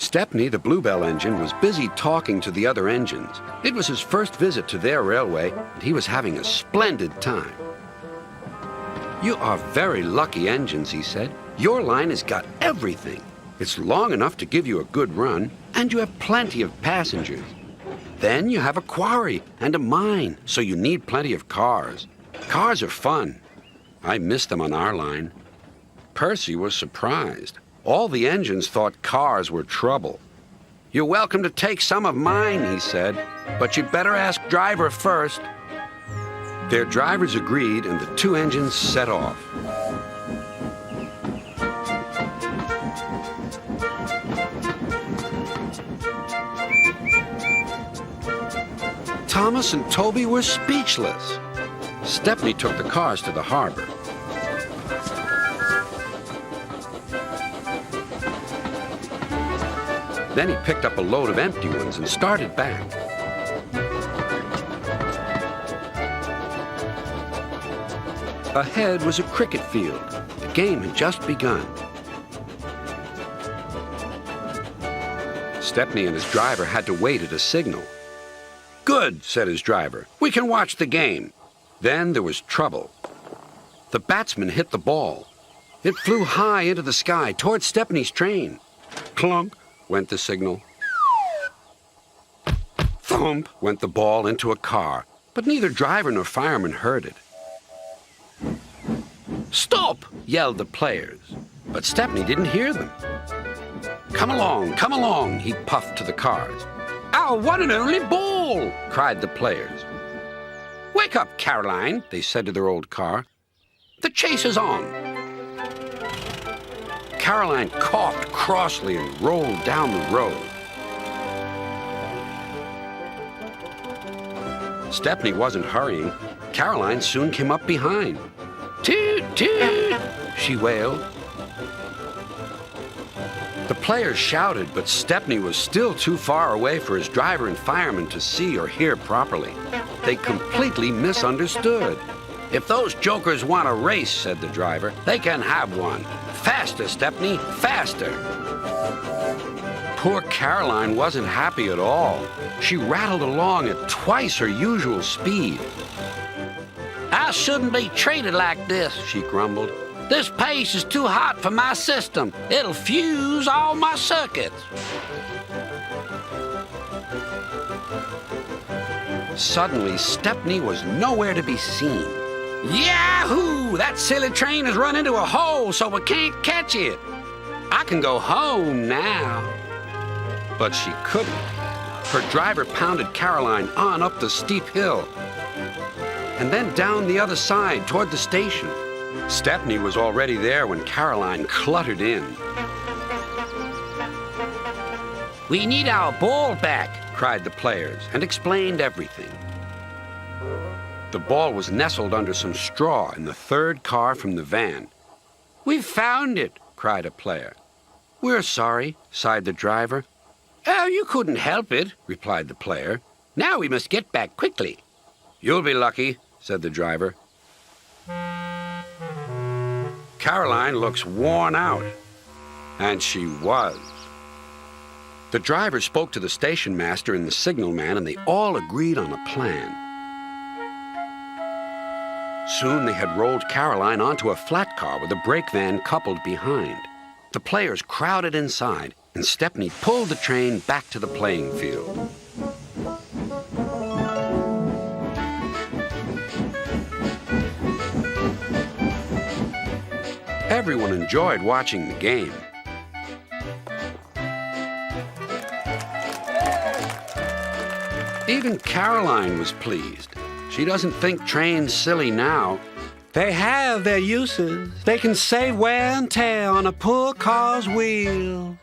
Stepney, the Bluebell engine, was busy talking to the other engines. It was his first visit to their railway, and he was having a splendid time. "You are very lucky engines," he said. "Your line has got everything. It's long enough to give you a good run, and you have plenty of passengers. Then you have a quarry and a mine, so you need plenty of cars. Cars are fun. I miss them on our line." Percy was surprised. All the engines thought cars were trouble. "You're welcome to take some of mine," he said, "but you'd better ask Driver first." Their drivers agreed, and the two engines set off. Thomas and Toby were speechless. Stepney took the cars to the harbor. Then he picked up a load of empty ones and started back. Ahead was a cricket field. The game had just begun. Stepney and his driver had to wait at a signal. "Good," said his driver. "We can watch the game." Then there was trouble. The batsman hit the ball. It flew high into the sky toward Stepney's train. Clunk went the signal. Thump went the ball into a car, but neither driver nor fireman heard it. "Stop!" yelled the players, but Stepney didn't hear them. Come along," he puffed to the cars. "Our one and only ball!" cried the players. "Wake up, Caroline," they said to their old car. "The chase is on." Caroline coughed crossly and rolled down the road. Stepney wasn't hurrying. Caroline soon came up behind. "Toot, toot," she wailed. The players shouted, but Stepney was still too far away for his driver and fireman to see or hear properly. They completely misunderstood. "If those jokers want a race," said the driver, "they can have one. Faster, Stepney, faster." Poor Caroline wasn't happy at all. She rattled along at twice her usual speed. "I shouldn't be treated like this," she grumbled. "This pace is too hot for my system. It'll fuse all my circuits." Suddenly, Stepney was nowhere to be seen. "Yahoo! That silly train has run into a hole, so we can't catch it. I can go home now." But she couldn't. Her driver pounded Caroline on up the steep hill and then down the other side toward the station. Stepney was already there when Caroline cluttered in. "We need our ball back," cried the players, and explained everything. The ball was nestled under some straw in the third car from the van. "We've found it," cried a player. "We're sorry," sighed the driver. "Oh, you couldn't help it," replied the player. "Now we must get back quickly." "You'll be lucky," said the driver. "Caroline looks worn out." And she was. The driver spoke to the station master and the signalman, and they all agreed on a plan. Soon they had rolled Caroline onto a flat car with a brake van coupled behind. The players crowded inside, and Stepney pulled the train back to the playing field. Everyone enjoyed watching the game. Even Caroline was pleased. She doesn't think trains silly now. They have their uses. They can save wear and tear on a poor car's wheel.